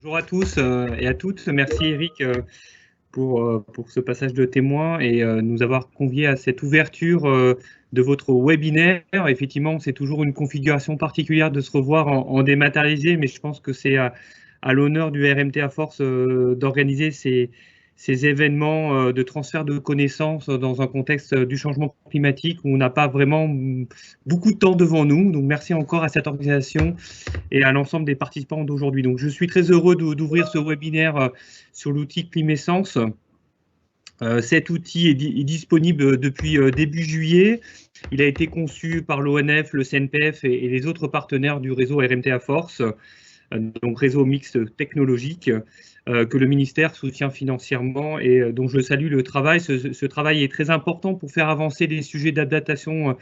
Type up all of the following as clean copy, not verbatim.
Bonjour à tous et à toutes. Merci Eric pour ce passage de témoin et nous avoir conviés à cette ouverture de votre webinaire. Effectivement, c'est toujours une configuration particulière de se revoir en dématérialisé, mais je pense que c'est à l'honneur du RMT à force d'organiser ces événements de transfert de connaissances dans un contexte du changement climatique où on n'a pas vraiment beaucoup de temps devant nous. Donc merci encore à cette organisation et à l'ensemble des participants d'aujourd'hui. Donc, je suis très heureux d'ouvrir ce webinaire sur l'outil Climessence. Cet outil est disponible depuis début juillet. Il a été conçu par l'ONF, le CNPF et les autres partenaires du réseau RMT à Force, donc réseau mixte technologique, que le ministère soutient financièrement et dont je salue le travail. Ce travail est très important pour faire avancer les sujets d'adaptation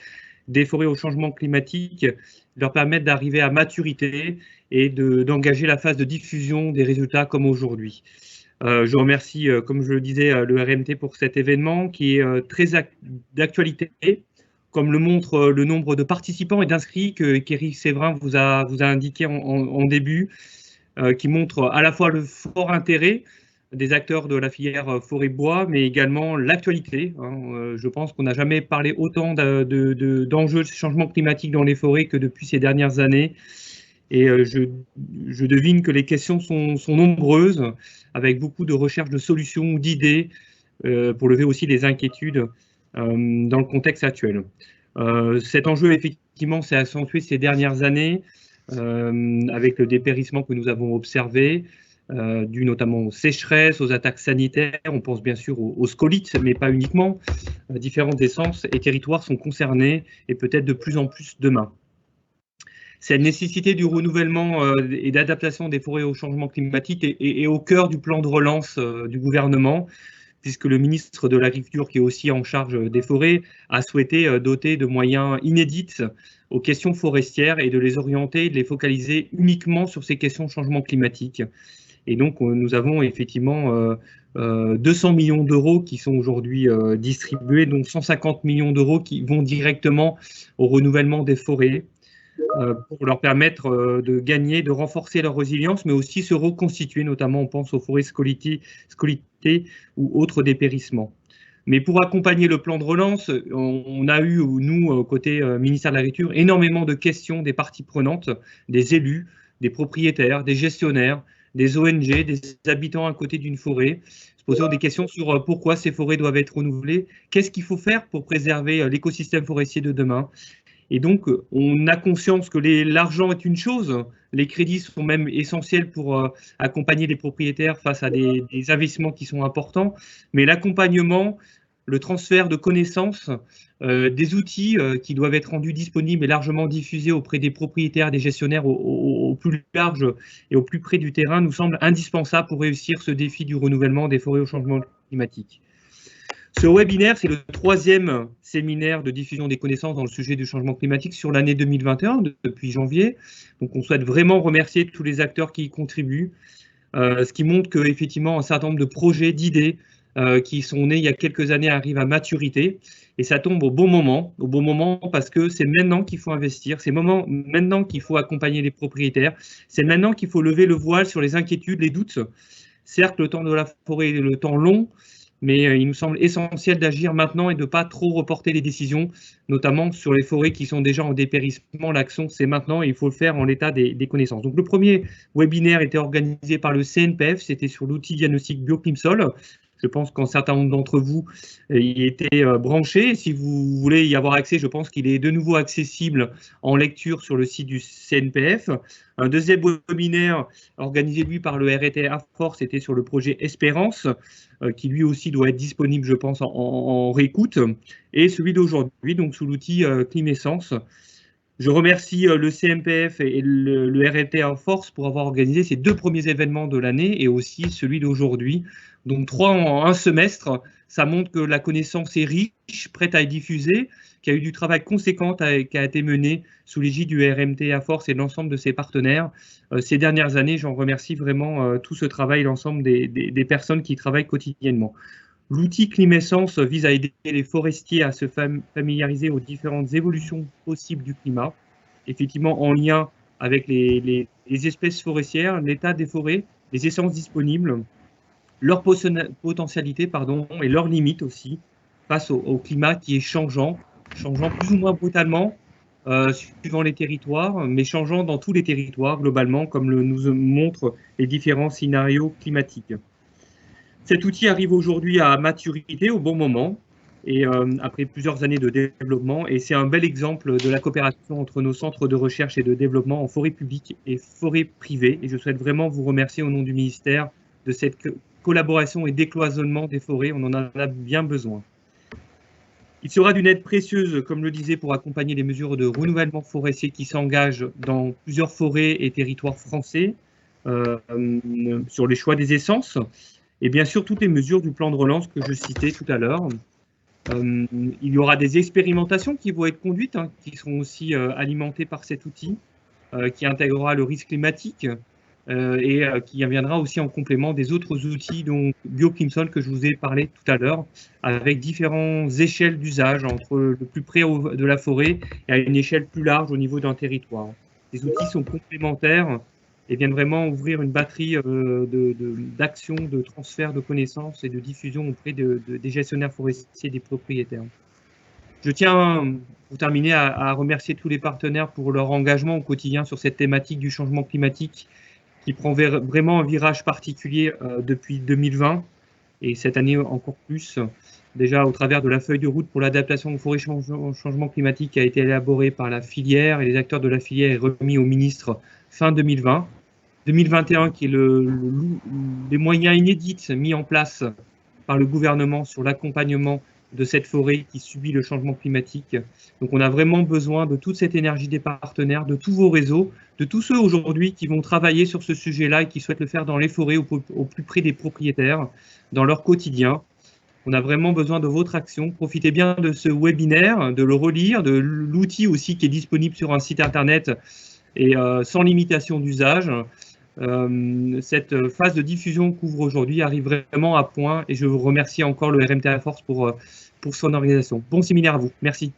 des forêts au changement climatique, leur permettre d'arriver à maturité et d'engager la phase de diffusion des résultats comme aujourd'hui. Je remercie, comme je le disais, le RMT pour cet événement qui est très d'actualité, comme le montre le nombre de participants et d'inscrits qu'Éric Séverin vous a indiqué en début, qui montre à la fois le fort intérêt des acteurs de la filière forêt-bois, mais également l'actualité. Je pense qu'on n'a jamais parlé autant d'enjeux de changement climatique dans les forêts que depuis ces dernières années. Et je devine que les questions sont nombreuses, avec beaucoup de recherches de solutions, d'idées, pour lever aussi les inquiétudes dans le contexte actuel. Cet enjeu, effectivement, s'est accentué ces dernières années avec le dépérissement que nous avons observé, dû notamment aux sécheresses, aux attaques sanitaires. On pense bien sûr aux scolites, mais pas uniquement. Différentes essences et territoires sont concernés et peut-être de plus en plus demain. Cette nécessité du renouvellement et d'adaptation des forêts au changement climatique est au cœur du plan de relance du gouvernement, puisque le ministre de l'Agriculture, qui est aussi en charge des forêts, a souhaité doter de moyens inédits aux questions forestières et de les orienter, de les focaliser uniquement sur ces questions de changement climatique. Et donc, nous avons effectivement 200 millions d'euros qui sont aujourd'hui distribués, donc 150 millions d'euros qui vont directement au renouvellement des forêts pour leur permettre de gagner, de renforcer leur résilience, mais aussi se reconstituer, notamment on pense aux forêts scolitées ou autres dépérissements. Mais pour accompagner le plan de relance, on a eu, nous, côté ministère de l'Agriculture, énormément de questions des parties prenantes, des élus, des propriétaires, des gestionnaires, des ONG, des habitants à côté d'une forêt, se posant des questions sur pourquoi ces forêts doivent être renouvelées, qu'est-ce qu'il faut faire pour préserver l'écosystème forestier de demain. Et donc, on a conscience que l'argent est une chose, les crédits sont même essentiels pour accompagner les propriétaires face à des investissements qui sont importants, mais l'accompagnement, le transfert de connaissances, des outils qui doivent être rendus disponibles et largement diffusés auprès des propriétaires, des gestionnaires au plus large et au plus près du terrain nous semble indispensable pour réussir ce défi du renouvellement des forêts au changement climatique. Ce webinaire, c'est le 3e séminaire de diffusion des connaissances dans le sujet du changement climatique sur l'année 2021, depuis janvier. Donc, on souhaite vraiment remercier tous les acteurs qui y contribuent, ce qui montre qu'effectivement, un certain nombre de projets, d'idées qui sont nés il y a quelques années arrivent à maturité. Et ça tombe au bon moment parce que c'est maintenant qu'il faut investir, c'est maintenant qu'il faut accompagner les propriétaires, c'est maintenant qu'il faut lever le voile sur les inquiétudes, les doutes. Certes, le temps de la forêt est le temps long, mais il nous semble essentiel d'agir maintenant et de ne pas trop reporter les décisions, notamment sur les forêts qui sont déjà en dépérissement. L'action, c'est maintenant et il faut le faire en l'état des connaissances. Donc, le premier webinaire était organisé par le CNPF, c'était sur l'outil diagnostic BioClimSol. Je pense qu'un certain nombre d'entre vous y étaient branchés. Si vous voulez y avoir accès, je pense qu'il est de nouveau accessible en lecture sur le site du CNPF. Un deuxième webinaire organisé, lui, par le RET à Force, c'était sur le projet Espérance, qui lui aussi doit être disponible, je pense, en réécoute. Et celui d'aujourd'hui, donc sous l'outil Climessence. Je remercie le CNPF et le RET à Force pour avoir organisé ces 2 premiers événements de l'année et aussi celui d'aujourd'hui. Donc 3 en un semestre, ça montre que la connaissance est riche, prête à être diffusée, qu'il y a eu du travail conséquent qui a été mené sous l'égide du RMT à Force et de l'ensemble de ses partenaires. Ces dernières années, j'en remercie vraiment tout ce travail, l'ensemble des personnes qui travaillent quotidiennement. L'outil Climessence vise à aider les forestiers à se familiariser aux différentes évolutions possibles du climat, effectivement en lien avec les espèces forestières, l'état des forêts, les essences disponibles, leur potentialité et leurs limites aussi face au climat qui est changeant plus ou moins brutalement suivant les territoires, mais changeant dans tous les territoires globalement, comme nous montrent les différents scénarios climatiques. Cet outil arrive aujourd'hui à maturité au bon moment, et après plusieurs années de développement, et c'est un bel exemple de la coopération entre nos centres de recherche et de développement en forêt publique et forêt privée. Et je souhaite vraiment vous remercier au nom du ministère de cette collaboration et décloisonnement des forêts. On en a bien besoin. Il sera d'une aide précieuse, comme le disais, pour accompagner les mesures de renouvellement forestier qui s'engagent dans plusieurs forêts et territoires français sur les choix des essences, et bien sûr toutes les mesures du plan de relance que je citais tout à l'heure. Il y aura des expérimentations qui vont être conduites, qui seront aussi alimentées par cet outil, qui intégrera le risque climatique et qui viendra aussi en complément des autres outils, dont BioClimSol que je vous ai parlé tout à l'heure, avec différentes échelles d'usage entre le plus près de la forêt et à une échelle plus large au niveau d'un territoire. Les outils sont complémentaires et viennent vraiment ouvrir une batterie d'actions, de transfert de connaissances et de diffusion auprès des gestionnaires forestiers et des propriétaires. Je tiens, pour terminer, à remercier tous les partenaires pour leur engagement au quotidien sur cette thématique du changement climatique qui prend vraiment un virage particulier depuis 2020 et cette année encore plus, déjà au travers de la feuille de route pour l'adaptation au changement climatique qui a été élaborée par la filière et les acteurs de la filière et remis au ministre fin 2020. 2021 qui est les moyens inédits mis en place par le gouvernement sur l'accompagnement de cette forêt qui subit le changement climatique. Donc on a vraiment besoin de toute cette énergie des partenaires, de tous vos réseaux, de tous ceux aujourd'hui qui vont travailler sur ce sujet-là et qui souhaitent le faire dans les forêts au plus près des propriétaires, dans leur quotidien. On a vraiment besoin de votre action. Profitez bien de ce webinaire, de le relire, de l'outil aussi qui est disponible sur un site internet et sans limitation d'usage. Cette phase de diffusion qu'ouvre aujourd'hui arrive vraiment à point et je vous remercie encore le RMTA Force pour son organisation. Bon séminaire à vous. Merci.